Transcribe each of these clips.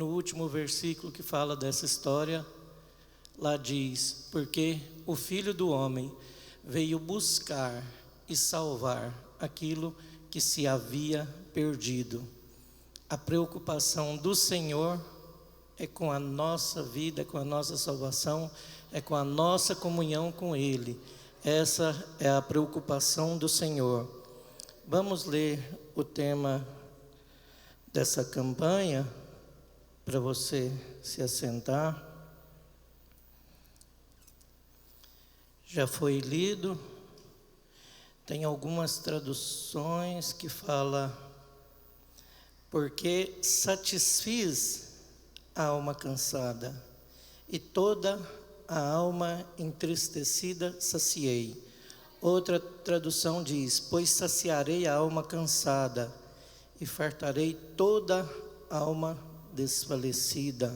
No último versículo que fala dessa história, lá diz: porque o Filho do Homem veio buscar e salvar aquilo que se havia perdido. A preocupação do Senhor é com a nossa vida, é com a nossa salvação, é com a nossa comunhão com Ele. Essa é a preocupação do Senhor. Vamos ler o tema dessa campanha, para você se assentar. Já foi lido. Tem algumas traduções que fala: porque satisfiz a alma cansada, e toda a alma entristecida saciei. Outra tradução diz: pois saciarei a alma cansada, e fartarei toda a alma desfalecida.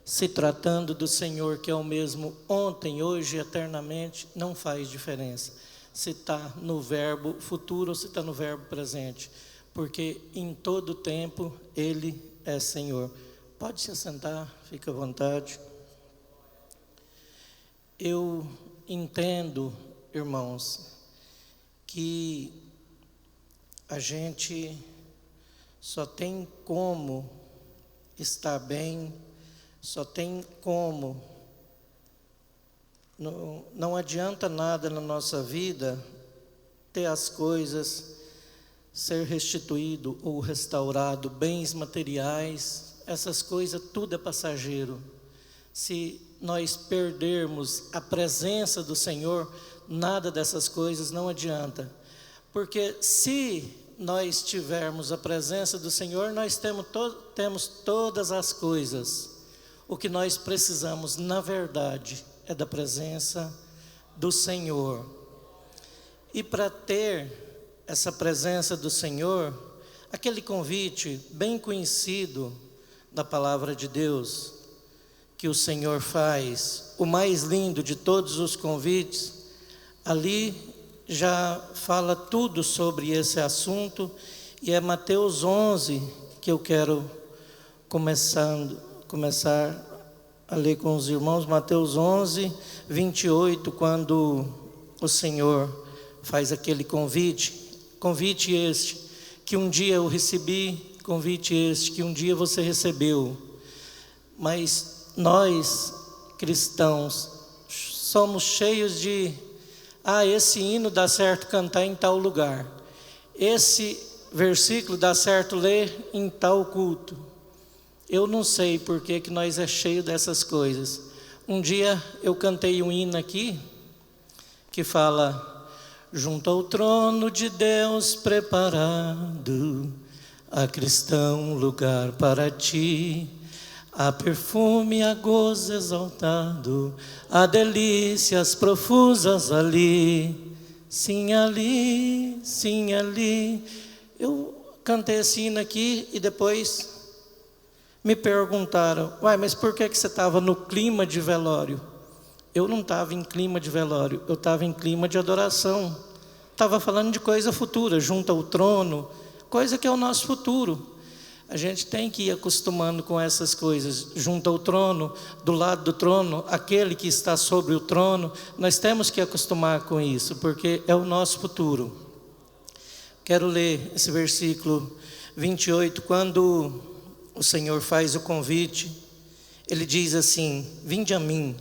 Se tratando do Senhor, que é o mesmo ontem, hoje e eternamente, não faz diferença se está no verbo futuro ou se está no verbo presente, porque em todo tempo Ele é Senhor. Pode se assentar, fica à vontade. Eu entendo, irmãos, que a gente só tem como estar bem, só tem como. Não adianta nada na nossa vida ter as coisas, ser restituído ou restaurado, bens materiais, essas coisas tudo é passageiro. Se nós perdermos a presença do Senhor, nada dessas coisas não adianta. Porque se nós tivermos a presença do Senhor, nós temos todas as coisas. O que nós precisamos, na verdade, é da presença do Senhor. E para ter essa presença do Senhor, aquele convite bem conhecido da palavra de Deus, que o Senhor faz, o mais lindo de todos os convites, ali já fala tudo sobre esse assunto, e é Mateus 11 que eu quero começar a ler com os irmãos. Mateus 11, 28, quando o Senhor faz aquele convite este, que um dia eu recebi, convite este, que um dia você recebeu. Mas nós, cristãos, somos cheios de: esse hino dá certo cantar em tal lugar, esse versículo dá certo ler em tal culto. Eu não sei por que nós é cheio dessas coisas. Um dia eu cantei um hino aqui, que fala: junto ao trono de Deus preparado, há cristão lugar para ti. Há perfume, há gozo exaltado, há delícias profusas ali. Sim, ali, sim, ali. Eu cantei esse hino aqui e depois me perguntaram: mas por que você estava no clima de velório? Eu não estava em clima de velório, eu estava em clima de adoração. Estava falando de coisa futura, junto ao trono, coisa que é o nosso futuro. A gente tem que ir acostumando com essas coisas. Junto ao trono, do lado do trono, aquele que está sobre o trono, nós temos que acostumar com isso, porque é o nosso futuro. Quero ler esse versículo 28, quando o Senhor faz o convite, Ele diz assim: vinde a mim,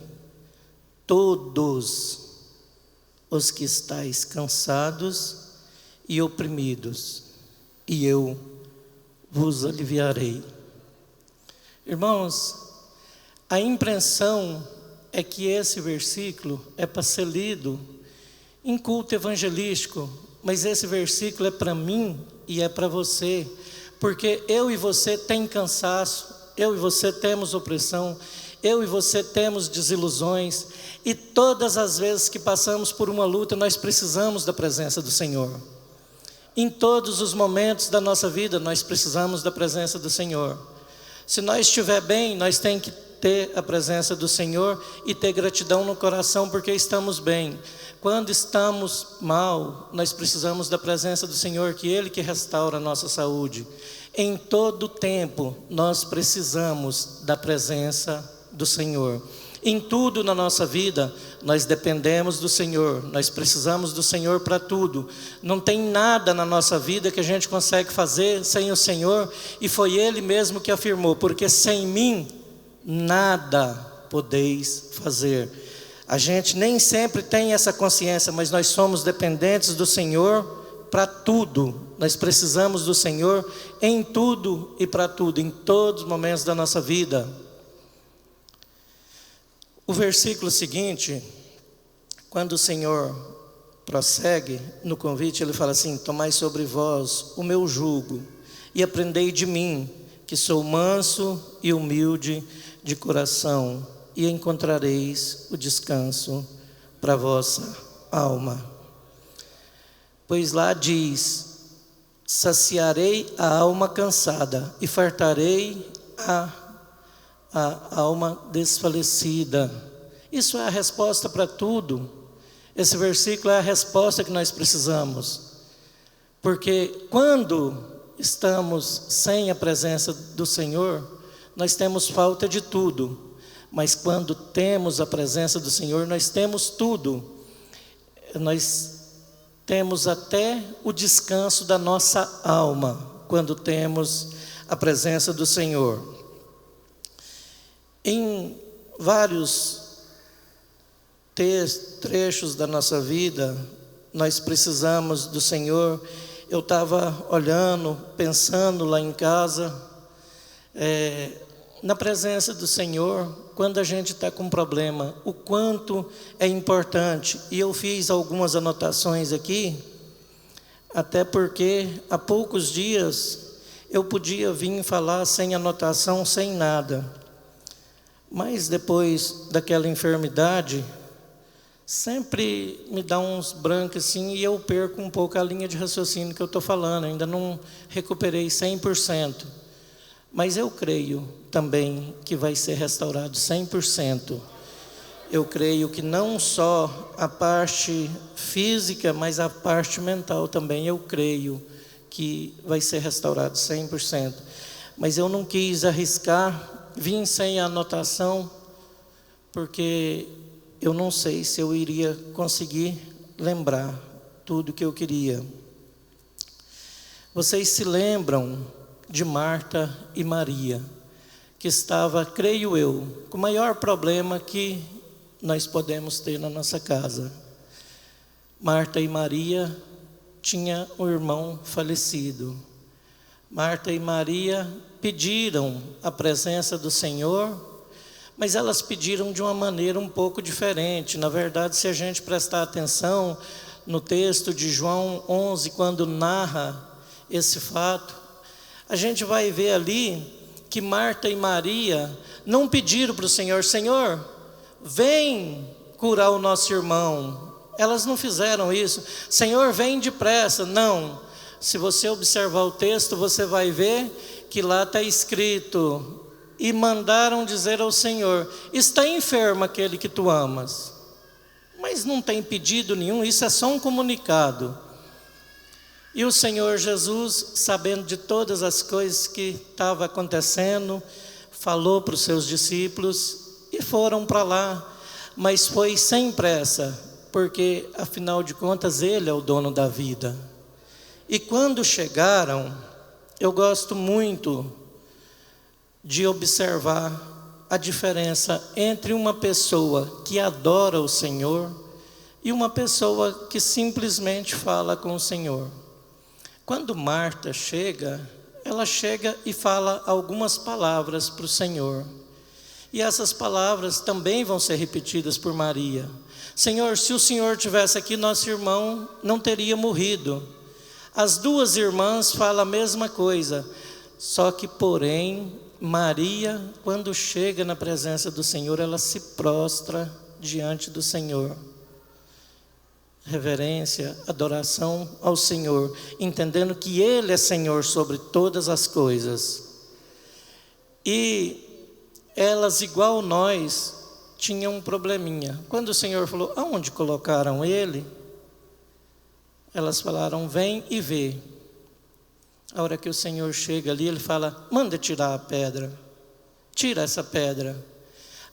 todos os que estáis cansados e oprimidos, e eu vos aliviarei. Irmãos, a impressão é que esse versículo é para ser lido em culto evangelístico, mas esse versículo é para mim e é para você, porque eu e você tem cansaço, eu e você temos opressão, eu e você temos desilusões, e todas as vezes que passamos por uma luta, nós precisamos da presença do Senhor. Em todos os momentos da nossa vida, nós precisamos da presença do Senhor. Se nós estiver bem, nós ter a presença do Senhor e ter gratidão no coração porque estamos bem. Quando estamos mal, nós precisamos da presença do Senhor, que Ele que restaura a nossa saúde. Em todo tempo, nós precisamos da presença do Senhor. Em tudo na nossa vida, nós dependemos do Senhor, nós precisamos do Senhor para tudo. Não tem nada na nossa vida que a gente consegue fazer sem o Senhor, e foi Ele mesmo que afirmou: porque sem mim, nada podeis fazer. A gente nem sempre tem essa consciência, mas nós somos dependentes do Senhor para tudo. Nós precisamos do Senhor em tudo e para tudo, em todos os momentos da nossa vida. O versículo seguinte, quando o Senhor prossegue no convite, Ele fala assim: tomai sobre vós o meu jugo e aprendei de mim, que sou manso e humilde de coração, e encontrareis o descanso para a vossa alma. Pois lá diz: saciarei a alma cansada e fartarei a alma desfalecida. Isso é a resposta para tudo. Esse versículo é a resposta que nós precisamos. Porque quando estamos sem a presença do Senhor, nós temos falta de tudo. Mas quando temos a presença do Senhor, nós temos tudo. Nós temos até o descanso da nossa alma, quando temos a presença do Senhor. Em vários trechos da nossa vida, nós precisamos do Senhor. Eu estava olhando, pensando lá em casa, na presença do Senhor, quando a gente está com um problema, o quanto é importante. E eu fiz algumas anotações aqui, até porque há poucos dias eu podia vir falar sem anotação, sem nada. Mas depois daquela enfermidade, sempre me dá uns brancos assim, e eu perco um pouco a linha de raciocínio que eu estou falando. Ainda não recuperei 100%. Mas eu creio também que vai ser restaurado 100%. Eu creio que não só a parte física, mas a parte mental também, eu creio que vai ser restaurado 100%. Mas eu não quis arriscar, vim sem anotação, porque eu não sei se eu iria conseguir lembrar tudo que eu queria. Vocês se lembram de Marta e Maria, que estava, creio eu, com o maior problema que nós podemos ter na nossa casa. Marta e Maria tinham um irmão falecido. Marta e Maria pediram a presença do Senhor, mas elas pediram de uma maneira um pouco diferente. Na verdade, se a gente prestar atenção no texto de João 11, quando narra esse fato, a gente vai ver ali que Marta e Maria não pediram para o Senhor: Senhor, vem curar o nosso irmão. Elas não fizeram isso. Senhor, vem depressa. Não. Se você observar o texto, você vai ver que lá está escrito: e mandaram dizer ao Senhor: está enfermo aquele que tu amas. Mas não tem pedido nenhum, isso é só um comunicado. E o Senhor Jesus, sabendo de todas as coisas que estavam acontecendo, falou para os seus discípulos e foram para lá. Mas foi sem pressa, porque afinal de contas Ele é o dono da vida. E quando chegaram, eu gosto muito de observar a diferença entre uma pessoa que adora o Senhor e uma pessoa que simplesmente fala com o Senhor. Quando Marta chega, ela chega e fala algumas palavras para o Senhor. E essas palavras também vão ser repetidas por Maria. Senhor, se o Senhor tivesse aqui, nosso irmão não teria morrido. As duas irmãs falam a mesma coisa. Só que, porém, Maria, quando chega na presença do Senhor, ela se prostra diante do Senhor. Reverência, adoração ao Senhor, entendendo que Ele é Senhor sobre todas as coisas. E elas, igual nós, tinham um probleminha. Quando o Senhor falou, aonde colocaram ele? Elas falaram, vem e vê. A hora que o Senhor chega ali, ele fala, manda tirar a pedra. Tira essa pedra.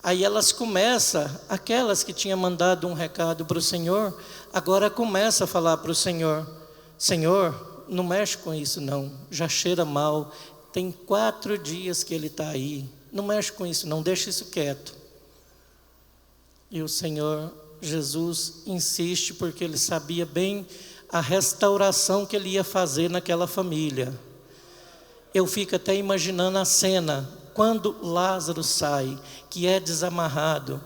Aí elas começam, aquelas que tinham mandado um recado para o Senhor, agora começa a falar para o Senhor, Senhor, não mexe com isso não, já cheira mal, tem 4 dias que ele está aí, não mexe com isso não, deixa isso quieto. E o Senhor Jesus insiste, porque ele sabia bem a restauração que ele ia fazer naquela família. Eu fico até imaginando a cena, quando Lázaro sai, que é desamarrado.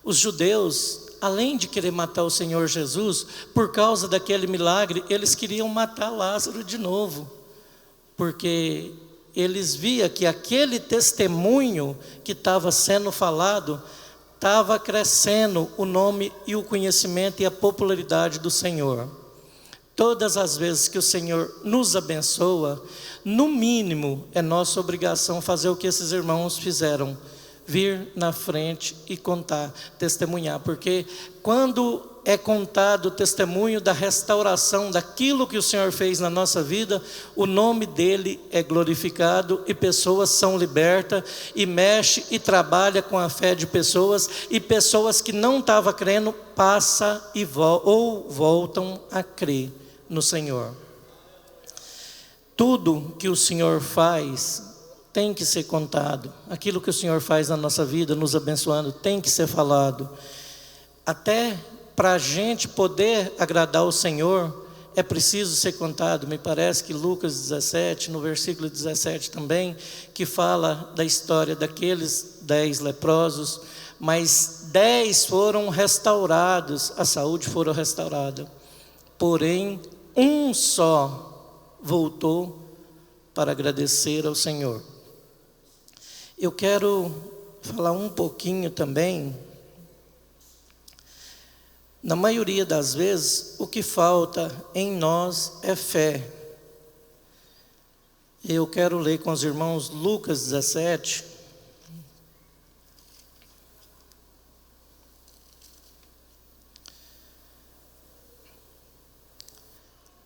Os judeus, além de querer matar o Senhor Jesus, por causa daquele milagre, eles queriam matar Lázaro de novo, porque eles viam que aquele testemunho que estava sendo falado, estava crescendo o nome e o conhecimento e a popularidade do Senhor. Todas as vezes que o Senhor nos abençoa, no mínimo é nossa obrigação fazer o que esses irmãos fizeram, vir na frente e contar, testemunhar, porque quando é contado o testemunho da restauração daquilo que o Senhor fez na nossa vida, o nome dele é glorificado e pessoas são libertas e mexe e trabalha com a fé de pessoas, e pessoas que não estavam crendo passam e voltam a crer no Senhor. Tudo que o Senhor faz tem que ser contado. Aquilo que o Senhor faz na nossa vida, nos abençoando, tem que ser falado. Até para a gente poder agradar o Senhor, é preciso ser contado. Me parece que Lucas 17, no versículo 17 também, que fala da história daqueles 10 leprosos, mas 10 foram restaurados, a saúde foram restaurada. Porém, um só voltou para agradecer ao Senhor. Eu quero falar um pouquinho também. Na maioria das vezes, o que falta em nós é fé. Eu quero ler com os irmãos Lucas 17.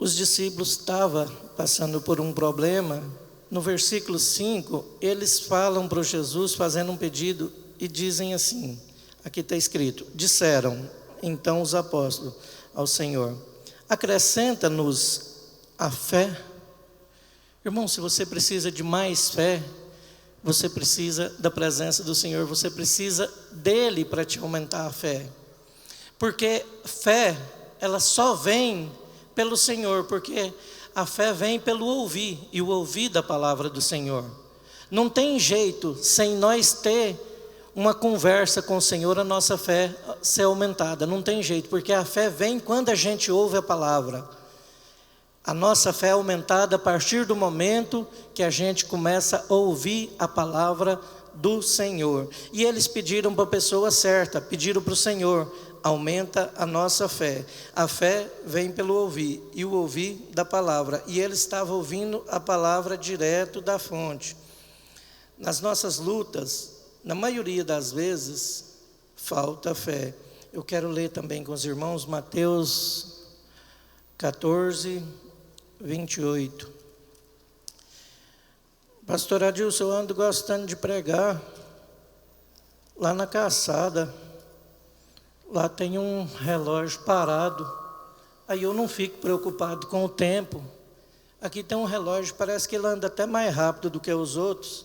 Os discípulos estavam passando por um problema. No versículo 5, eles falam para Jesus, fazendo um pedido, e dizem assim, aqui está escrito, disseram então os apóstolos ao Senhor, acrescenta-nos a fé. Irmão, se você precisa de mais fé, você precisa da presença do Senhor, você precisa dele para te aumentar a fé. Porque fé, ela só vem pelo Senhor, porque a fé vem pelo ouvir, e o ouvir da palavra do Senhor. Não tem jeito, sem nós ter uma conversa com o Senhor, a nossa fé ser aumentada. Não tem jeito, porque a fé vem quando a gente ouve a palavra. A nossa fé é aumentada a partir do momento que a gente começa a ouvir a palavra do Senhor. E eles pediram para a pessoa certa, pediram para o Senhor, aumenta a nossa fé. A fé vem pelo ouvir, e o ouvir da palavra. E ele estava ouvindo a palavra direto da fonte. Nas nossas lutas, na maioria das vezes, falta fé. Eu quero ler também com os irmãos Mateus 14, 28. Pastor Adilson, eu ando gostando de pregar lá na calçada. Lá tem um relógio parado, aí eu não fico preocupado com o tempo. Aqui tem um relógio, parece que ele anda até mais rápido do que os outros.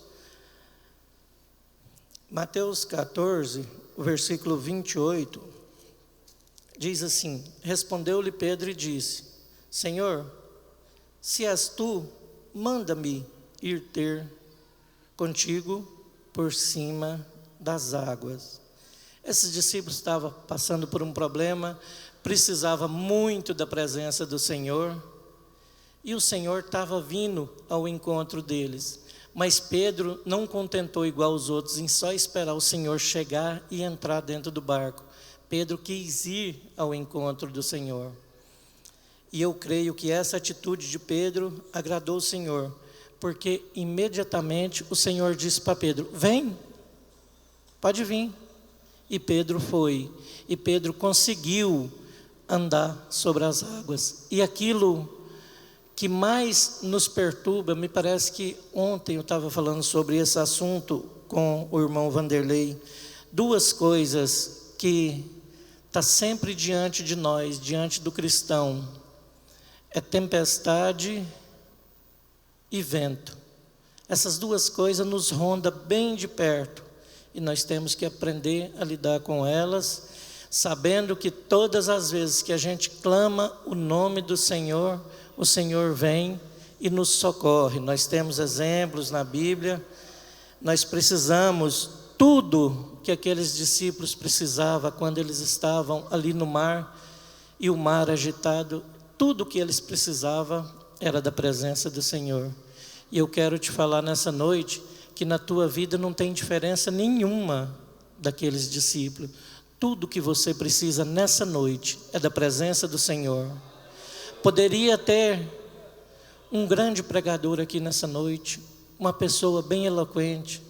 Mateus 14, o versículo 28, diz assim, respondeu-lhe Pedro e disse, Senhor, se és tu, manda-me ir ter contigo por cima das águas. Esses discípulos estavam passando por um problema, precisava muito da presença do Senhor, e o Senhor estava vindo ao encontro deles. Mas Pedro não contentou igual os outros em só esperar o Senhor chegar e entrar dentro do barco. Pedro quis ir ao encontro do Senhor. E eu creio que essa atitude de Pedro agradou o Senhor, porque imediatamente o Senhor disse para Pedro, vem. pode vir. E Pedro foi, e Pedro conseguiu andar sobre as águas. E aquilo que mais nos perturba, me parece que ontem eu estava falando sobre esse assunto com o irmão Vanderlei, duas coisas que está sempre diante de nós, diante do cristão, é tempestade e vento. Essas duas coisas nos rondam bem de perto, e nós temos que aprender a lidar com elas, sabendo que todas as vezes que a gente clama o nome do Senhor, o Senhor vem e nos socorre. Nós temos exemplos na Bíblia. Nós precisamos tudo que aqueles discípulos precisavam quando eles estavam ali no mar, e o mar agitado, tudo que eles precisavam era da presença do Senhor. E eu quero te falar nessa noite que na tua vida não tem diferença nenhuma daqueles discípulos. Tudo que você precisa nessa noite é da presença do Senhor. Poderia ter um grande pregador aqui nessa noite, uma pessoa bem eloquente,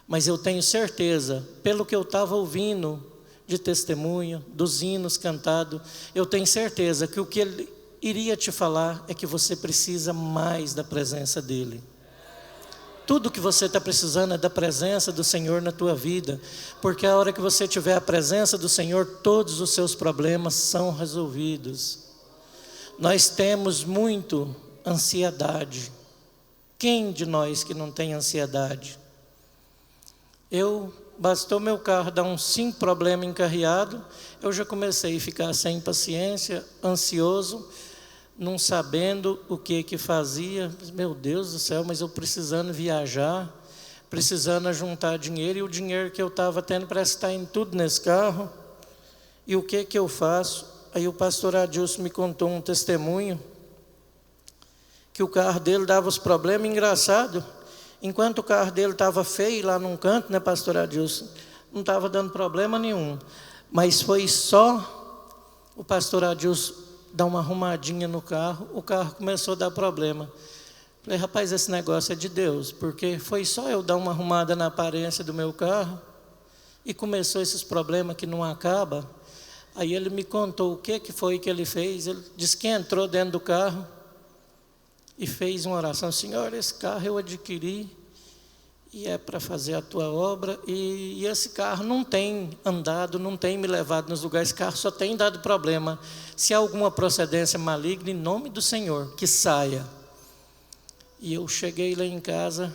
mas eu tenho certeza, pelo que eu estava ouvindo de testemunho, dos hinos cantados, eu tenho certeza que o que ele iria te falar é que você precisa mais da presença dEle. Tudo que você está precisando é da presença do Senhor na tua vida, porque a hora que você tiver a presença do Senhor, todos os seus problemas são resolvidos. Nós temos muito ansiedade. Quem de nós que não tem ansiedade? Bastou meu carro dar uns 5 problemas encarreados, eu já comecei a ficar sem paciência, ansioso, não sabendo o que fazia. Meu Deus do céu, mas eu precisando viajar, precisando juntar dinheiro, e o dinheiro que eu estava tendo parece estar em tudo nesse carro. E o que eu faço? Aí o pastor Adilson me contou um testemunho, que o carro dele dava os problemas. Engraçado, enquanto o carro dele estava feio lá num canto, né, pastor Adilson, não estava dando problema nenhum, mas foi só o pastor Adilson dar uma arrumadinha no carro, o carro começou a dar problema. Falei, rapaz, esse negócio é de Deus, porque foi só eu dar uma arrumada na aparência do meu carro, e começou esses problemas que não acabam. Aí ele me contou o que foi que ele fez. Ele disse que entrou dentro do carro e fez uma oração: Senhor, esse carro eu adquiri e é para fazer a tua obra, e esse carro não tem andado, não tem me levado nos lugares, esse carro só tem dado problema. Se há alguma procedência maligna, em nome do Senhor, que saia. E eu cheguei lá em casa,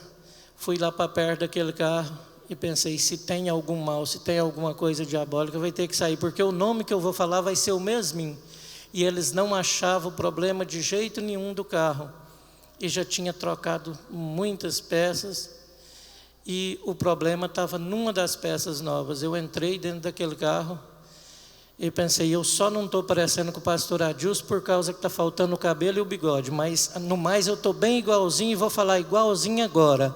fui lá para perto daquele carro e pensei, se tem algum mal, se tem alguma coisa diabólica, vai ter que sair, porque o nome que eu vou falar vai ser o mesmo. E eles não achavam o problema de jeito nenhum do carro, e já tinha trocado muitas peças, e o problema estava numa das peças novas. Eu entrei dentro daquele carro e pensei, eu só não estou parecendo com o pastor Adilson por causa que está faltando o cabelo e o bigode, mas no mais eu estou bem igualzinho, e vou falar igualzinho agora.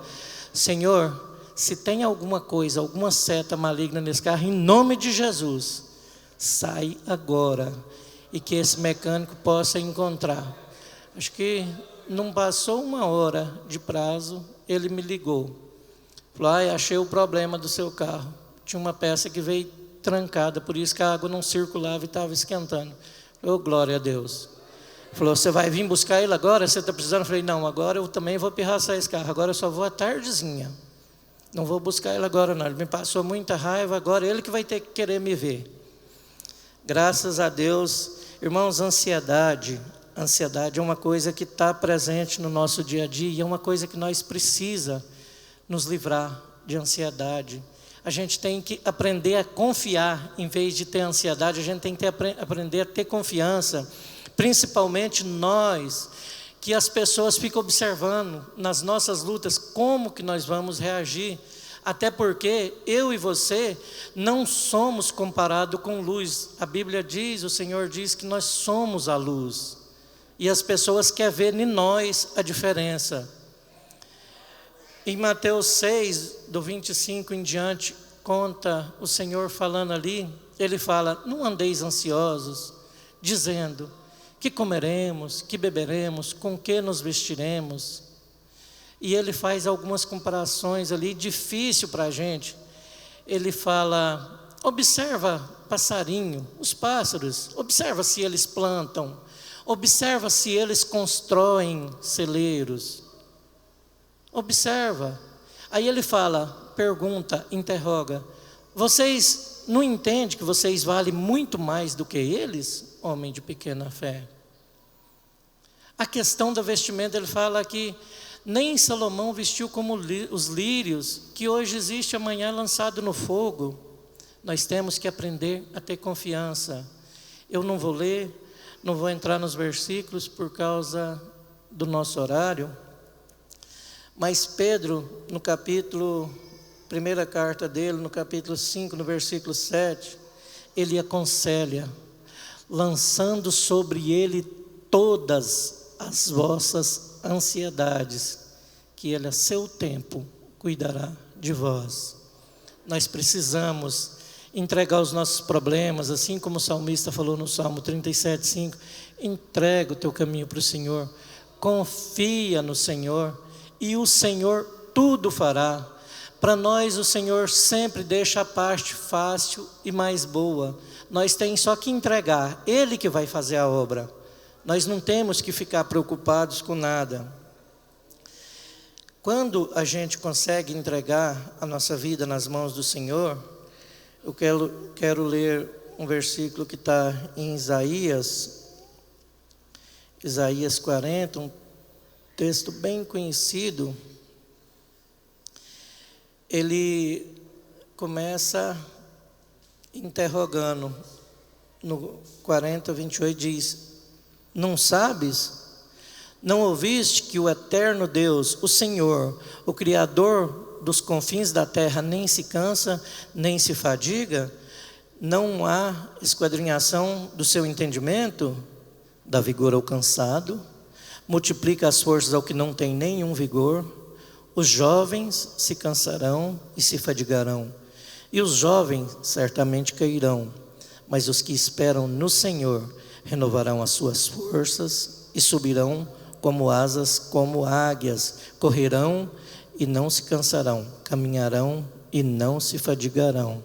Senhor, se tem alguma coisa, alguma seta maligna nesse carro, em nome de Jesus, sai agora, e que esse mecânico possa encontrar. Acho que não passou 1 hora de prazo, ele me ligou. Falou, achei o problema do seu carro. Tinha uma peça que veio trancada, por isso que a água não circulava e estava esquentando. Falei, glória a Deus. Falou, você vai vir buscar ele agora? Você está precisando? Eu falei, não, agora eu também vou pirraçar esse carro, agora eu só vou à tardezinha. Não vou buscar ele agora não, ele me passou muita raiva, agora ele que vai ter que querer me ver. Graças a Deus, irmãos, ansiedade é uma coisa que está presente no nosso dia a dia, e é uma coisa que nós precisamos nos livrar de ansiedade. A gente tem que aprender a confiar, em vez de ter ansiedade, a gente tem que aprender a ter confiança, principalmente nós, que as pessoas ficam observando nas nossas lutas, como que nós vamos reagir, até porque eu e você não somos comparados com luz. A Bíblia diz, o Senhor diz que nós somos a luz, e as pessoas querem ver em nós a diferença. Em Mateus 6, do 25 em diante, conta o Senhor falando ali, ele fala, não andeis ansiosos, dizendo, que comeremos, que beberemos, com que nos vestiremos. E ele faz algumas comparações ali, difícil para a gente. ele fala: observa passarinho, os pássaros, observa se eles plantam, observa se eles constroem celeiros, observa. Aí ele fala, pergunta, interroga: vocês não entendem que vocês valem muito mais do que eles, homem de pequena fé? A questão da vestimenta, ele fala que nem Salomão vestiu como os lírios, que hoje existe, amanhã lançado no fogo. Nós temos que aprender a ter confiança. Eu não vou ler, não vou entrar nos versículos por causa do nosso horário, mas Pedro, no capítulo, primeira carta dele, no capítulo 5, no versículo 7, ele aconselha: lançando sobre ele todas as vossas ansiedades, que ele a seu tempo cuidará de vós. Nós precisamos entregar os nossos problemas, assim como o salmista falou no Salmo 37:5, entrega o teu caminho para o Senhor, confia no Senhor, e o Senhor tudo fará. Para nós o Senhor sempre deixa a parte fácil e mais boa. Nós temos só que entregar, Ele que vai fazer a obra. Nós não temos que ficar preocupados com nada. Quando a gente consegue entregar a nossa vida nas mãos do Senhor, eu quero ler um versículo que está em Isaías 40, um texto bem conhecido. Ele começa interrogando, no 40, 28 diz: não sabes? Não ouviste que o eterno Deus, o Senhor, o Criador dos confins da terra, nem se cansa, nem se fadiga? Não há esquadrinhação do seu entendimento? Dá vigor ao cansado, multiplica as forças ao que não tem nenhum vigor. Os jovens se cansarão e se fadigarão, e os jovens certamente cairão, mas os que esperam no Senhor renovarão as suas forças e subirão como asas, como águias, correrão e não se cansarão, caminharão e não se fadigarão.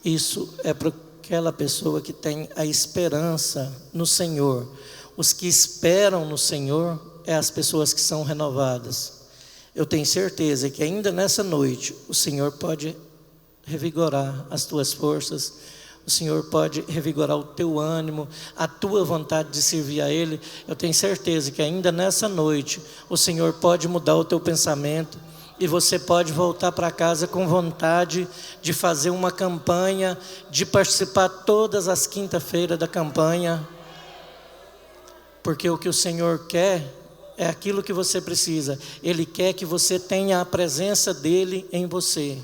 Isso é para aquela pessoa que tem a esperança no Senhor. Os que esperam no Senhor é as pessoas que são renovadas. Eu tenho certeza que ainda nessa noite o Senhor pode revigorar as tuas forças, o Senhor pode revigorar o teu ânimo, a tua vontade de servir a Ele. Eu tenho certeza que ainda nessa noite o Senhor pode mudar o teu pensamento e você pode voltar para casa com vontade de fazer uma campanha, de participar todas as quinta-feiras da campanha, porque o que o Senhor quer é aquilo que você precisa. Ele quer que você tenha a presença dEle em você.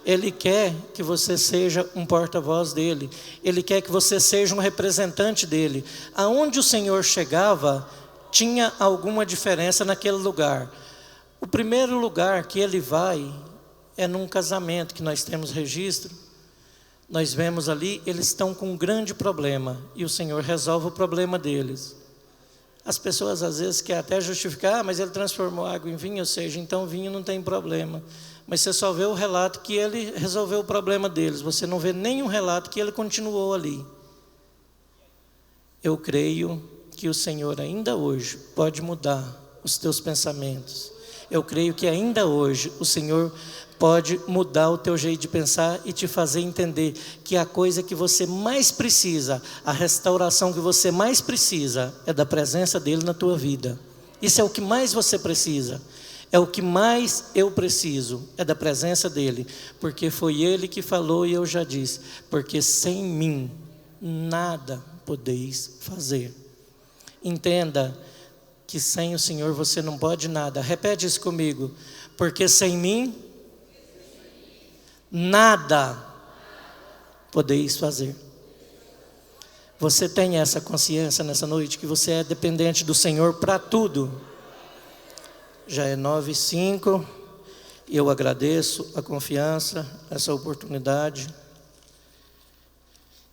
Ele quer que você seja um porta-voz dEle. Ele quer que você seja um representante dEle. Aonde o Senhor chegava, tinha alguma diferença naquele lugar. O primeiro lugar que Ele vai é num casamento que nós temos registro. Nós vemos ali, eles estão com um grande problema e o Senhor resolve o problema deles. As pessoas às vezes querem até justificar: mas Ele transformou água em vinho, ou seja, então vinho não tem problema. Mas você só vê o relato que Ele resolveu o problema deles. Você não vê nenhum relato que Ele continuou ali. Eu creio que o Senhor ainda hoje pode mudar os teus pensamentos. Eu creio que ainda hoje o Senhor pode mudar o teu jeito de pensar e te fazer entender que a coisa que você mais precisa, a restauração que você mais precisa, é da presença dEle na tua vida. Isso é o que mais você precisa. É o que mais eu preciso, é da presença dEle, porque foi Ele que falou e eu já disse: porque sem mim nada podeis fazer. Entenda que sem o Senhor você não pode nada. Repete isso comigo: porque sem mim nada podeis fazer. Você tem essa consciência nessa noite que você é dependente do Senhor para tudo? Já é 9h05 e eu agradeço a confiança, essa oportunidade,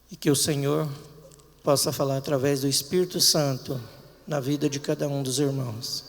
e que o Senhor possa falar através do Espírito Santo na vida de cada um dos irmãos.